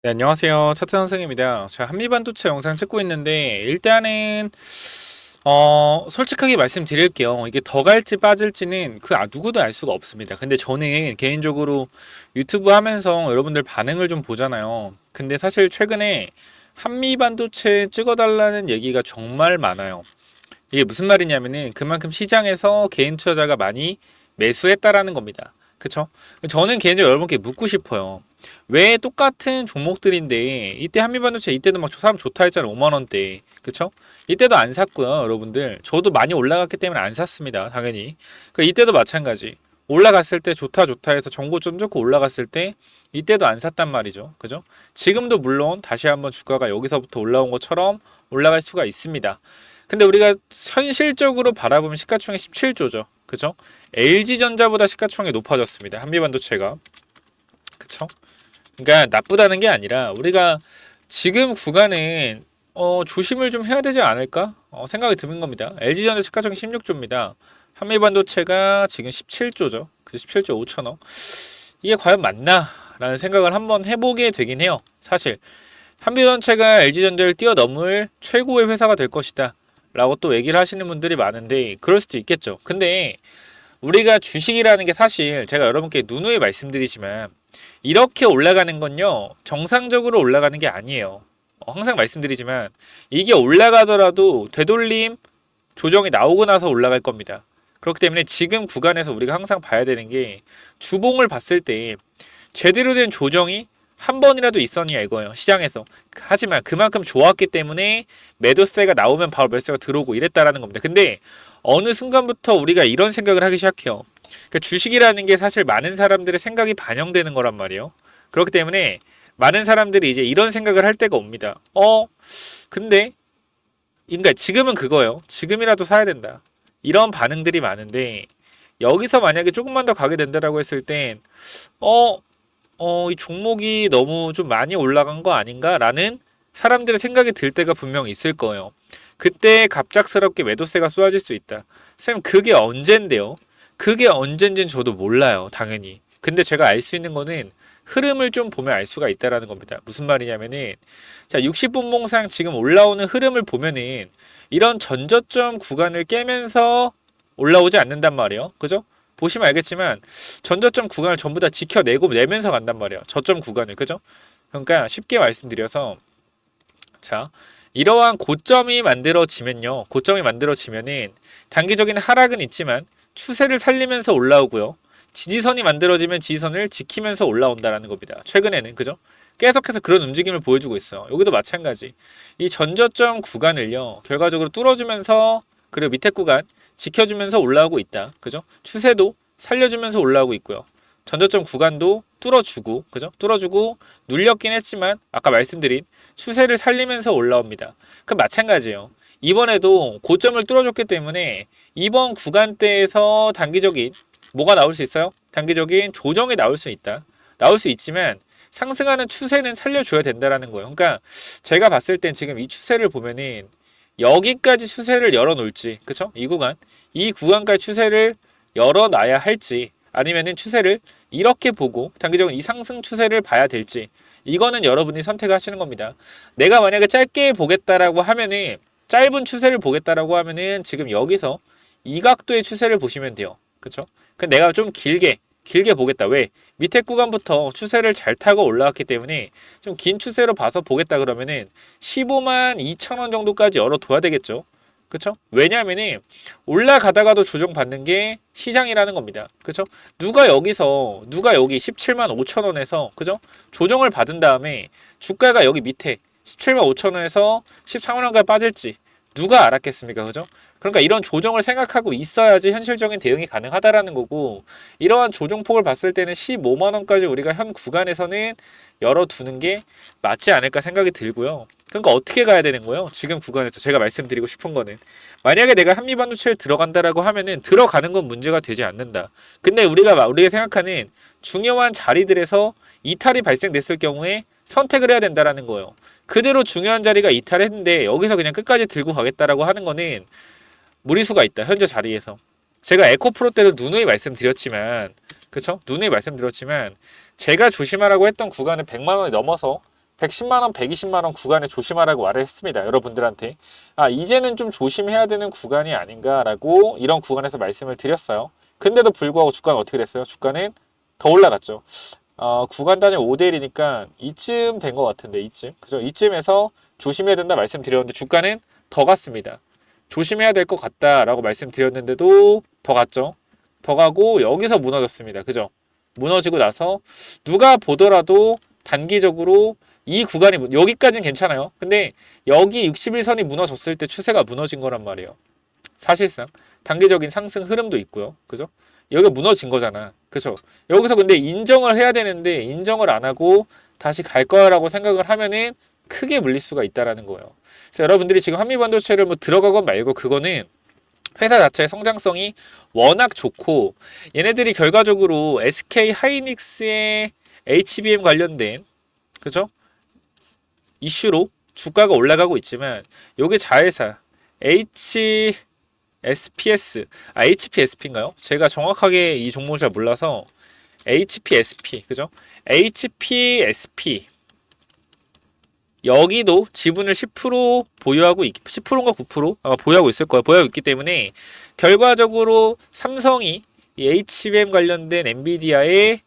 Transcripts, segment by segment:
네, 안녕하세요. 차트 선생입니다. 자, 한미반도체 영상 찍고 있는데, 일단은, 솔직하게 말씀드릴게요. 이게 더 갈지 빠질지는 누구도 알 수가 없습니다. 근데 저는 개인적으로 유튜브 하면서 여러분들 반응을 좀 보잖아요. 근데 사실 최근에 한미반도체 찍어달라는 얘기가 정말 많아요. 이게 무슨 말이냐면은 그만큼 시장에서 개인 투자자가 많이 매수했다라는 겁니다. 그쵸? 저는 개인적으로 여러분께 묻고 싶어요. 왜 똑같은 종목들인데 이때 한미반도체 이때도 막 사람 좋다 했잖아요. 5만 원대. 그쵸? 이때도 안 샀고요, 여러분들. 저도 많이 올라갔기 때문에 안 샀습니다. 당연히. 이때도 마찬가지. 올라갔을 때 좋다 좋다 해서 정고점 좋고 올라갔을 때 이때도 안 샀단 말이죠. 그죠? 지금도 물론 다시 한번 주가가 여기서부터 올라온 것처럼 올라갈 수가 있습니다. 근데 우리가 현실적으로 바라보면 시가총액 17조죠. 그죠? LG전자보다 시가총액이 높아졌습니다. 한미반도체가. 그쵸? 그러니까 나쁘다는 게 아니라 우리가 지금 구간은 조심을 좀 해야 되지 않을까? 생각이 드는 겁니다. LG전자 시가총액 16조입니다. 한미반도체가 지금 17조죠. 그래서 17조 5천억. 이게 과연 맞나? 라는 생각을 한번 해보게 되긴 해요. 사실 한미전체가 LG전자를 뛰어넘을 최고의 회사가 될 것이다. 라고 또 얘기를 하시는 분들이 많은데 그럴 수도 있겠죠. 근데 우리가 주식이라는 게 사실 제가 여러분께 누누이 말씀드리지만 이렇게 올라가는 건요 정상적으로 올라가는 게 아니에요. 항상 말씀드리지만 이게 올라가더라도 되돌림 조정이 나오고 나서 올라갈 겁니다. 그렇기 때문에 지금 구간에서 우리가 항상 봐야 되는 게 주봉을 봤을 때 제대로 된 조정이 한 번이라도 있었냐 이거예요. 시장에서. 하지만 그만큼 좋았기 때문에 매도세가 나오면 바로 매수세가 들어오고 이랬다라는 겁니다. 근데 어느 순간부터 우리가 이런 생각을 하기 시작해요. 그러니까 주식이라는 게 사실 많은 사람들의 생각이 반영되는 거란 말이에요. 그렇기 때문에 많은 사람들이 이제 이런 생각을 할 때가 옵니다. 근데 그러니까 지금은 그거예요. 지금이라도 사야 된다. 이런 반응들이 많은데 여기서 만약에 조금만 더 가게 된다라고 했을 땐 이 종목이 너무 좀 많이 올라간 거 아닌가라는 사람들의 생각이 들 때가 분명 있을 거예요. 그때 갑작스럽게 매도세가 쏘아질 수 있다. 쌤, 그게 언젠데요? 그게 언젠진 저도 몰라요, 당연히. 근데 제가 알 수 있는 거는 흐름을 좀 보면 알 수가 있다라는 겁니다. 무슨 말이냐면은, 자, 60분봉상 지금 올라오는 흐름을 보면은, 이런 전저점 구간을 깨면서 올라오지 않는단 말이에요. 그죠? 보시면 알겠지만, 전저점 구간을 전부 다 지켜내고 내면서 간단 말이에요. 저점 구간을. 그죠? 그러니까 쉽게 말씀드려서, 자, 이러한 고점이 만들어지면은 단기적인 하락은 있지만 추세를 살리면서 올라오고요. 지지선이 만들어지면 지지선을 지키면서 올라온다라는 겁니다. 최근에는 그죠? 계속해서 그런 움직임을 보여주고 있어요. 여기도 마찬가지. 이 전저점 구간을요, 결과적으로 뚫어주면서 그리고 밑에 구간 지켜주면서 올라오고 있다. 그죠? 추세도 살려주면서 올라오고 있고요. 전저점 구간도 뚫어주고, 그죠? 뚫어주고 눌렸긴 했지만 아까 말씀드린 추세를 살리면서 올라옵니다. 그럼 마찬가지예요. 이번에도 고점을 뚫어줬기 때문에 이번 구간대에서 단기적인 뭐가 나올 수 있어요? 단기적인 조정이 나올 수 있다. 나올 수 있지만 상승하는 추세는 살려줘야 된다라는 거예요. 그러니까 제가 봤을 땐 지금 이 추세를 보면은 여기까지 추세를 열어놓을지, 그쵸? 이 구간까지 추세를 열어놔야 할지, 아니면은 추세를 이렇게 보고 단기적인 이 상승 추세를 봐야 될지, 이거는 여러분이 선택하시는 겁니다. 내가 만약에 짧게 보겠다라고 하면은 짧은 추세를 보겠다라고 하면은 지금 여기서 이 각도의 추세를 보시면 돼요. 그쵸? 근데 내가 좀 길게 보겠다. 왜? 밑에 구간부터 추세를 잘 타고 올라왔기 때문에 좀 긴 추세로 봐서 보겠다 그러면은 15만 2천 원 정도까지 열어둬야 되겠죠. 그쵸? 왜냐면은 올라가다가도 조정받는 게 시장이라는 겁니다. 그쵸? 누가 여기 17만 5천 원에서 그죠? 조정을 받은 다음에 주가가 여기 밑에 17만 5천 원에서 14만 원까지 빠질지 누가 알았겠습니까? 그죠? 그러니까 이런 조정을 생각하고 있어야지 현실적인 대응이 가능하다라는 거고, 이러한 조정폭을 봤을 때는 15만 원까지 우리가 현 구간에서는 열어두는 게 맞지 않을까 생각이 들고요. 그러니까 어떻게 가야 되는 거예요? 지금 구간에서 제가 말씀드리고 싶은 거는 만약에 내가 한미반도체에 들어간다라고 하면은 들어가는 건 문제가 되지 않는다. 근데 우리가 생각하는 중요한 자리들에서 이탈이 발생됐을 경우에 선택을 해야 된다라는 거예요. 그대로 중요한 자리가 이탈했는데 여기서 그냥 끝까지 들고 가겠다라고 하는 거는 무리수가 있다. 현재 자리에서. 제가 에코프로 때도 누누이 말씀드렸지만, 그쵸? 누누이 말씀드렸지만 제가 조심하라고 했던 구간은 100만 원이 넘어서 110만 원, 120만 원 구간에 조심하라고 말을 했습니다. 여러분들한테. 이제는 좀 조심해야 되는 구간이 아닌가라고 이런 구간에서 말씀을 드렸어요. 근데도 불구하고 주가는 어떻게 됐어요? 주가는 더 올라갔죠. 구간 단위 5대1이니까 이쯤 된 것 같은데, 이쯤. 그죠? 이쯤에서 조심해야 된다 말씀드렸는데 주가는 더 갔습니다. 조심해야 될 것 같다라고 말씀드렸는데도 더 갔죠. 더 가고 여기서 무너졌습니다. 그죠? 무너지고 나서 누가 보더라도 단기적으로 이 구간이 여기까지는 괜찮아요. 근데 여기 61선이 무너졌을 때 추세가 무너진 거란 말이에요. 사실상 단기적인 상승 흐름도 있고요. 그죠? 여기가 무너진 거잖아. 그죠? 여기서 근데 인정을 해야 되는데 인정을 안 하고 다시 갈 거라고 생각을 하면은 크게 물릴 수가 있다라는 거예요. 그래서 여러분들이 지금 한미반도체를 뭐 들어가건 말고 그거는 회사 자체의 성장성이 워낙 좋고 얘네들이 결과적으로 SK 하이닉스의 HBM 관련된 그죠? 이슈로 주가가 올라가고 있지만 요게 자회사 HPSP인가요? 제가 정확하게 이 종목을 잘 몰라서 HPSP 그죠? HPSP 여기도 지분을 10% 보유하고 10%인가 9% 아마 보유하고 있을 거예요. 보유하고 있기 때문에 결과적으로 삼성이 이 HBM 관련된 엔비디아의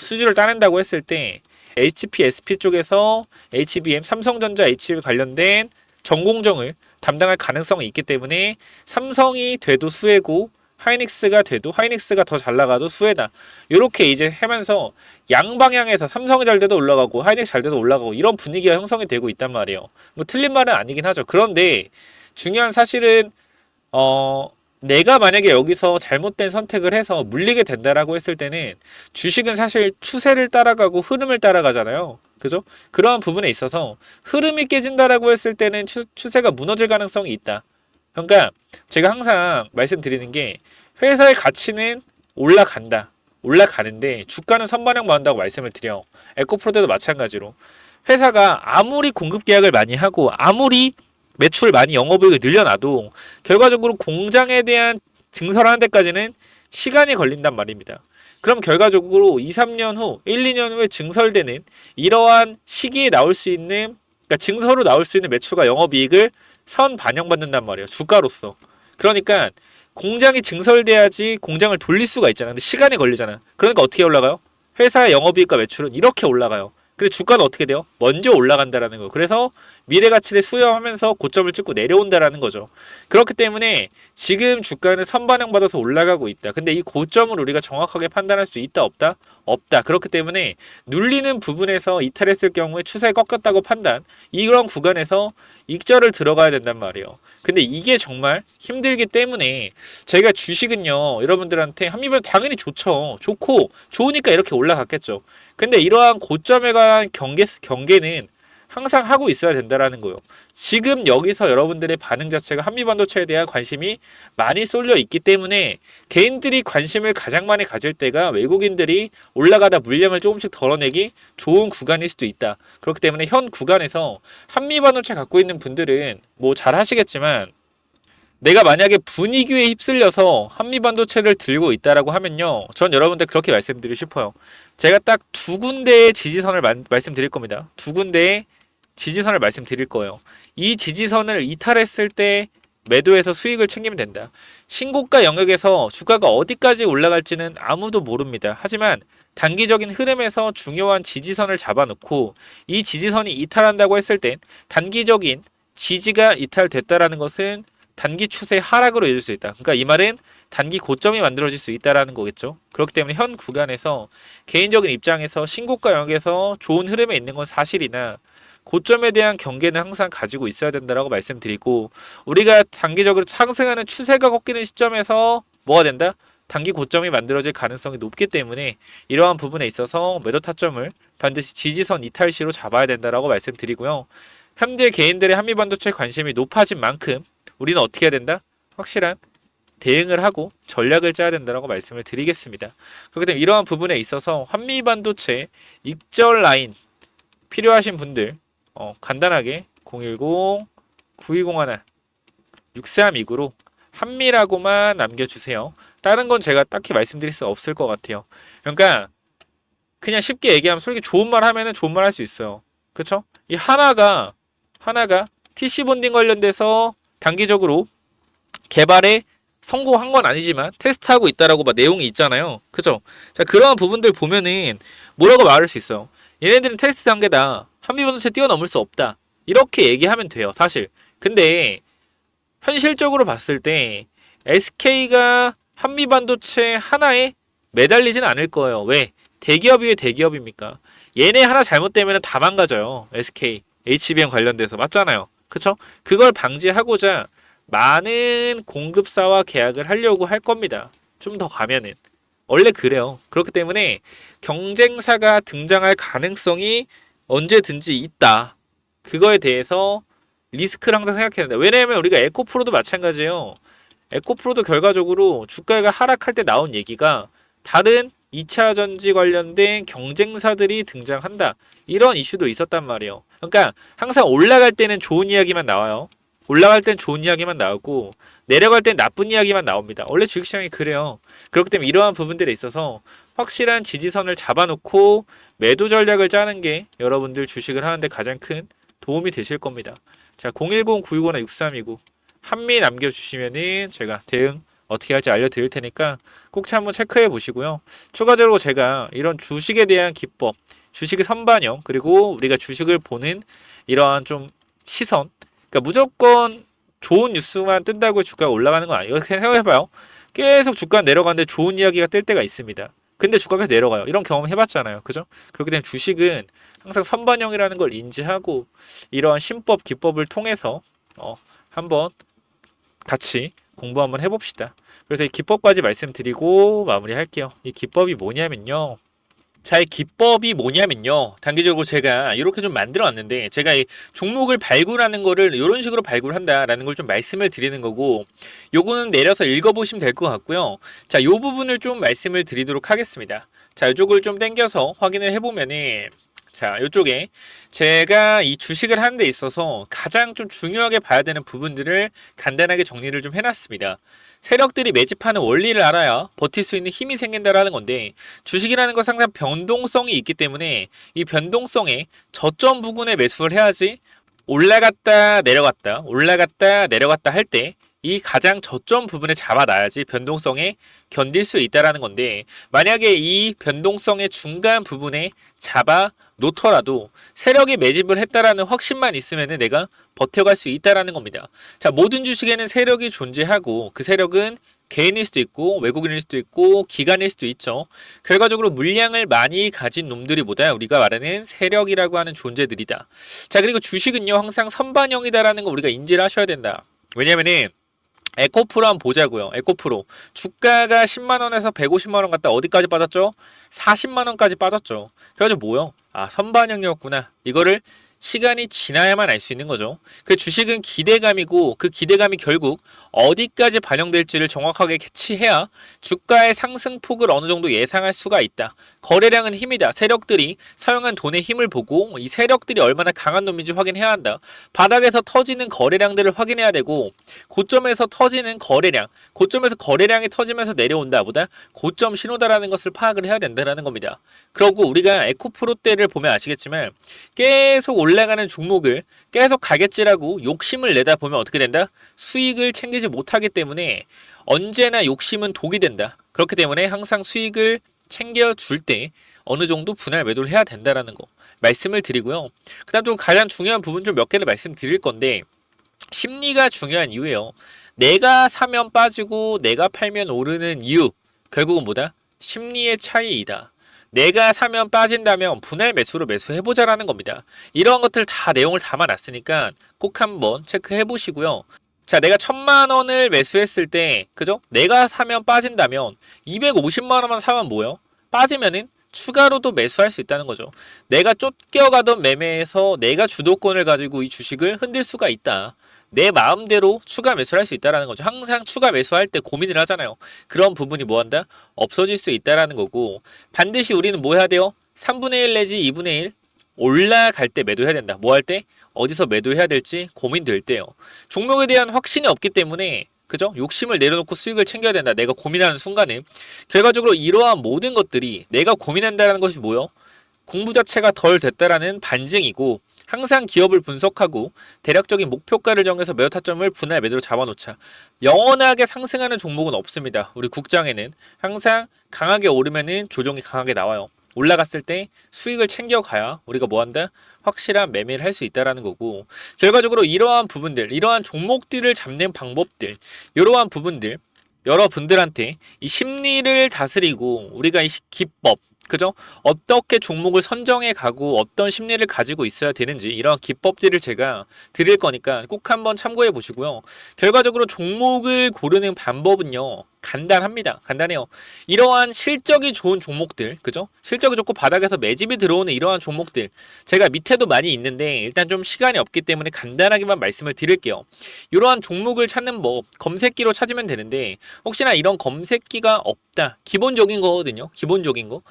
수주를 따낸다고 했을 때 HPSP 쪽에서 HBM 삼성전자 HBM 관련된 전공정을 담당할 가능성이 있기 때문에 삼성이 돼도 수혜고 하이닉스가 돼도 하이닉스가 더 잘 나가도 수혜다. 이렇게 이제 하면서 양방향에서 삼성이 잘 돼도 올라가고 하이닉스 잘 돼도 올라가고 이런 분위기가 형성이 되고 있단 말이에요. 뭐 틀린 말은 아니긴 하죠. 그런데 중요한 사실은 내가 만약에 여기서 잘못된 선택을 해서 물리게 된다라고 했을 때는 주식은 사실 추세를 따라가고 흐름을 따라가잖아요. 그죠? 그러한 부분에 있어서 흐름이 깨진다라고 했을 때는 추세가 무너질 가능성이 있다. 그러니까 제가 항상 말씀드리는 게 회사의 가치는 올라간다. 올라가는데 주가는 선반영 받는다고 말씀을 드려. 에코프로데도 마찬가지로. 회사가 아무리 공급 계약을 많이 하고 아무리 매출 많이 영업이익을 늘려놔도 결과적으로 공장에 대한 증설하는 데까지는 시간이 걸린단 말입니다. 그럼 결과적으로 2, 3년 후, 1, 2년 후에 증설되는 이러한 시기에 나올 수 있는 그러니까 증설로 나올 수 있는 매출과 영업이익을 선 반영받는단 말이에요. 주가로서. 그러니까 공장이 증설돼야지 공장을 돌릴 수가 있잖아. 근데 시간이 걸리잖아. 그러니까 어떻게 올라가요? 회사의 영업이익과 매출은 이렇게 올라가요. 근데 주가는 어떻게 돼요? 먼저 올라간다라는 거. 그래서 미래 가치를 수렴하면서 고점을 찍고 내려온다라는 거죠. 그렇기 때문에 지금 주가는 선반영 받아서 올라가고 있다. 근데 이 고점을 우리가 정확하게 판단할 수 있다 없다? 없다. 그렇기 때문에 눌리는 부분에서 이탈했을 경우에 추세가 꺾였다고 판단. 이런 구간에서 익절을 들어가야 된단 말이에요. 근데 이게 정말 힘들기 때문에 제가 주식은요 여러분들한테 한미발 당연히 좋죠. 좋고 좋으니까 이렇게 올라갔겠죠. 근데 이러한 고점에 관한 경계는 항상 하고 있어야 된다라는 거예요. 지금 여기서 여러분들의 반응 자체가 한미반도체에 대한 관심이 많이 쏠려 있기 때문에 개인들이 관심을 가장 많이 가질 때가 외국인들이 올라가다 물량을 조금씩 덜어내기 좋은 구간일 수도 있다. 그렇기 때문에 현 구간에서 한미반도체 갖고 있는 분들은 뭐 잘 하시겠지만 내가 만약에 분위기에 휩쓸려서 한미반도체를 들고 있다라고 하면요. 전 여러분들 그렇게 말씀드리고 싶어요. 제가 딱 두 군데의 지지선을 말씀드릴 겁니다. 두 군데의 지지선을 말씀드릴 거예요. 이 지지선을 이탈했을 때 매도해서 수익을 챙기면 된다. 신고가 영역에서 주가가 어디까지 올라갈지는 아무도 모릅니다. 하지만 단기적인 흐름에서 중요한 지지선을 잡아놓고 이 지지선이 이탈한다고 했을 땐 단기적인 지지가 이탈됐다라는 것은 단기 추세 하락으로 이어질 수 있다. 그러니까 이 말은 단기 고점이 만들어질 수 있다라는 거겠죠. 그렇기 때문에 현 구간에서 개인적인 입장에서 신고가 영역에서 좋은 흐름에 있는 건 사실이나 고점에 대한 경계는 항상 가지고 있어야 된다라고 말씀드리고 우리가 단기적으로 상승하는 추세가 꺾이는 시점에서 뭐가 된다? 단기 고점이 만들어질 가능성이 높기 때문에 이러한 부분에 있어서 매도 타점을 반드시 지지선 이탈 시로 잡아야 된다라고 말씀드리고요. 현재 개인들의 한미반도체 관심이 높아진 만큼 우리는 어떻게 해야 된다? 확실한 대응을 하고 전략을 짜야 된다고 말씀을 드리겠습니다. 그렇기 때문에 이러한 부분에 있어서 한미반도체 익절 라인 필요하신 분들 간단하게 010-9201-6329로 한미라고만 남겨주세요. 다른 건 제가 딱히 말씀드릴 수 없을 것 같아요. 그러니까 그냥 쉽게 얘기하면 솔직히 좋은 말 하면은 좋은 말 할 수 있어요. 그쵸? 이 하나가 TC 본딩 관련돼서 단기적으로 개발에 성공한 건 아니지만 테스트하고 있다라고 막 내용이 있잖아요. 그죠? 자, 그러한 부분들 보면은 뭐라고 말할 수 있어요. 얘네들은 테스트 단계다. 한미반도체 뛰어넘을 수 없다. 이렇게 얘기하면 돼요. 사실. 근데 현실적으로 봤을 때 SK가 한미반도체 하나에 매달리진 않을 거예요. 왜? 대기업이 왜 대기업입니까? 얘네 하나 잘못되면 다 망가져요. SK, HBM 관련돼서. 맞잖아요. 그쵸? 그걸 방지하고자 많은 공급사와 계약을 하려고 할 겁니다. 좀 더 가면은. 원래 그래요. 그렇기 때문에 경쟁사가 등장할 가능성이 언제든지 있다. 그거에 대해서 리스크를 항상 생각해야 된다. 왜냐하면 우리가 에코프로도 마찬가지예요. 에코프로도 결과적으로 주가가 하락할 때 나온 얘기가 다른 2차 전지 관련된 경쟁사들이 등장한다. 이런 이슈도 있었단 말이에요. 그러니까 항상 올라갈 때는 좋은 이야기만 나와요. 올라갈 땐 좋은 이야기만 나오고 내려갈 땐 나쁜 이야기만 나옵니다. 원래 주식시장이 그래요. 그렇기 때문에 이러한 부분들에 있어서 확실한 지지선을 잡아놓고 매도 전략을 짜는 게 여러분들 주식을 하는데 가장 큰 도움이 되실 겁니다. 자, 010-965-6329 한미 남겨주시면은 제가 대응 어떻게 할지 알려드릴 테니까 꼭 한번 체크해 보시고요. 추가적으로 제가 이런 주식에 대한 기법, 주식의 선반영, 그리고 우리가 주식을 보는 이러한 좀 시선, 그러니까 무조건 좋은 뉴스만 뜬다고 주가가 올라가는 건 아니에요. 생각해봐요. 계속 주가 내려가는데 좋은 이야기가 뜰 때가 있습니다. 근데 주가가 내려가요. 이런 경험 해봤잖아요. 그죠? 그렇기 때문에 주식은 항상 선반영이라는 걸 인지하고 이러한 신법, 기법을 통해서 한번 같이 공부 한번 해봅시다. 그래서 이 기법까지 말씀드리고 마무리할게요. 이 기법이 뭐냐면요. 자, 이 기법이 뭐냐면요. 단기적으로 제가 이렇게 좀 만들어 왔는데, 제가 이 종목을 발굴하는 거를 이런 식으로 발굴한다라는 걸 좀 말씀을 드리는 거고, 요거는 내려서 읽어보시면 될 것 같고요. 자, 요 부분을 좀 말씀을 드리도록 하겠습니다. 자, 이쪽을 좀 당겨서 확인을 해보면은, 자, 이쪽에 제가 이 주식을 하는 데 있어서 가장 좀 중요하게 봐야 되는 부분들을 간단하게 정리를 좀 해놨습니다. 세력들이 매집하는 원리를 알아야 버틸 수 있는 힘이 생긴다라는 건데, 주식이라는 것은 항상 변동성이 있기 때문에 이 변동성에 저점 부근에 매수를 해야지 올라갔다 내려갔다 올라갔다 내려갔다 할 때 이 가장 저점 부분에 잡아놔야지 변동성에 견딜 수 있다라는 건데, 만약에 이 변동성의 중간 부분에 잡아 놓더라도 세력이 매집을 했다라는 확신만 있으면 내가 버텨갈 수 있다라는 겁니다. 자, 모든 주식에는 세력이 존재하고 그 세력은 개인일 수도 있고 외국인일 수도 있고 기관일 수도 있죠. 결과적으로 물량을 많이 가진 놈들이보다 우리가 말하는 세력이라고 하는 존재들이다. 자, 그리고 주식은요 항상 선반영이다라는 거 우리가 인지를 하셔야 된다. 왜냐면은 에코프로 한번 보자고요. 에코프로 주가가 10만원에서 150만원 갔다 어디까지 빠졌죠? 40만원까지 빠졌죠. 그래가지고 뭐요? 아, 선반영이었구나. 이거를 시간이 지나야만 알 수 있는 거죠. 그 주식은 기대감이고 그 기대감이 결국 어디까지 반영될지를 정확하게 캐치해야 주가의 상승폭을 어느 정도 예상할 수가 있다. 거래량은 힘이다. 세력들이 사용한 돈의 힘을 보고 이 세력들이 얼마나 강한 놈인지 확인해야 한다. 바닥에서 터지는 거래량들을 확인해야 되고 고점에서 터지는 거래량, 고점에서 거래량이 터지면서 내려온다 보다 고점 신호다라는 것을 파악을 해야 된다는 겁니다. 그리고 우리가 에코프로 때를 보면 아시겠지만 계속 올라가는 종목을 계속 가겠지라고 욕심을 내다 보면 어떻게 된다? 수익을 챙기지 못하기 때문에 언제나 욕심은 독이 된다. 그렇기 때문에 항상 수익을 챙겨줄 때 어느 정도 분할 매도를 해야 된다라는 거 말씀을 드리고요. 그 다음 또 가장 중요한 부분 좀 몇 개를 말씀드릴 건데, 심리가 중요한 이유예요. 내가 사면 빠지고 내가 팔면 오르는 이유, 결국은 뭐다? 심리의 차이이다. 내가 사면 빠진다면 분할 매수로 매수해보자라는 겁니다. 이러한 것들 다 내용을 담아놨으니까 꼭 한번 체크해 보시고요. 자, 내가 1000만원을 매수했을 때, 그죠? 내가 사면 빠진다면 250만원만 사면 뭐요? 빠지면은 추가로도 매수할 수 있다는 거죠. 내가 쫓겨가던 매매에서 내가 주도권을 가지고 이 주식을 흔들 수가 있다. 내 마음대로 추가 매수를 할 수 있다는 거죠. 항상 추가 매수할 때 고민을 하잖아요. 그런 부분이 뭐한다? 없어질 수 있다는 거고, 반드시 우리는 뭐 해야 돼요? 3분의 1 내지 2분의 1 올라갈 때 매도해야 된다. 뭐 할 때? 어디서 매도해야 될지 고민될 때요. 종목에 대한 확신이 없기 때문에, 그죠? 욕심을 내려놓고 수익을 챙겨야 된다. 내가 고민하는 순간에 결과적으로 이러한 모든 것들이 내가 고민한다는 것이 뭐요? 공부 자체가 덜 됐다라는 반증이고, 항상 기업을 분석하고 대략적인 목표가를 정해서 매도 타점을 분할 매도로 잡아놓자. 영원하게 상승하는 종목은 없습니다. 우리 국장에는 항상 강하게 오르면은 조정이 강하게 나와요. 올라갔을 때 수익을 챙겨가야 우리가 뭐한다? 확실한 매매를 할 수 있다라는 거고, 결과적으로 이러한 부분들, 이러한 종목들을 잡는 방법들, 이러한 부분들 여러분들한테 이 심리를 다스리고 우리가 이 기법, 그죠? 어떻게 종목을 선정해 가고 어떤 심리를 가지고 있어야 되는지 이런 기법들을 제가 드릴 거니까 꼭 한번 참고해 보시고요. 결과적으로 종목을 고르는 방법은요, 간단합니다. 간단해요. 이러한 실적이 좋은 종목들, 그죠? 실적이 좋고 바닥에서 매집이 들어오는 이러한 종목들, 제가 밑에도 많이 있는데 일단 좀 시간이 없기 때문에 간단하게만 말씀을 드릴게요. 이러한 종목을 찾는 법, 검색기로 찾으면 되는데 혹시나 이런 검색기가 없다, 기본적인 거거든요. 기본적인 거.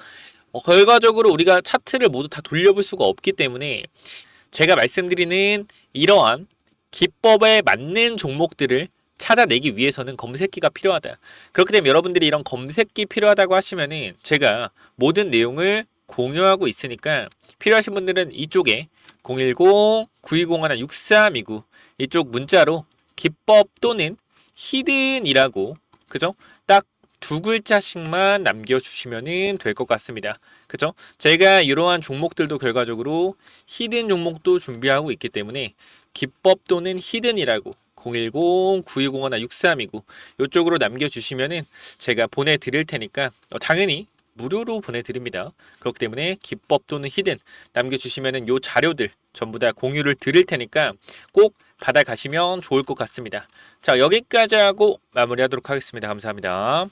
결과적으로 우리가 차트를 모두 다 돌려볼 수가 없기 때문에 제가 말씀드리는 이러한 기법에 맞는 종목들을 찾아내기 위해서는 검색기가 필요하다. 그렇기 때문에 여러분들이 이런 검색기 필요하다고 하시면은 제가 모든 내용을 공유하고 있으니까 필요하신 분들은 이쪽에 010-9201-6329 이쪽 문자로 기법 또는 히든이라고, 그죠? 딱 두 글자씩만 남겨주시면 될 것 같습니다. 그죠? 제가 이러한 종목들도 결과적으로 히든 종목도 준비하고 있기 때문에 기법 또는 히든이라고 010-9201-6329 이쪽으로 남겨주시면은 제가 보내드릴 테니까 당연히 무료로 보내드립니다. 그렇기 때문에 기법 또는 히든 남겨주시면은 요 자료들 전부 다 공유를 드릴 테니까 꼭 받아가시면 좋을 것 같습니다. 자, 여기까지 하고 마무리하도록 하겠습니다. 감사합니다.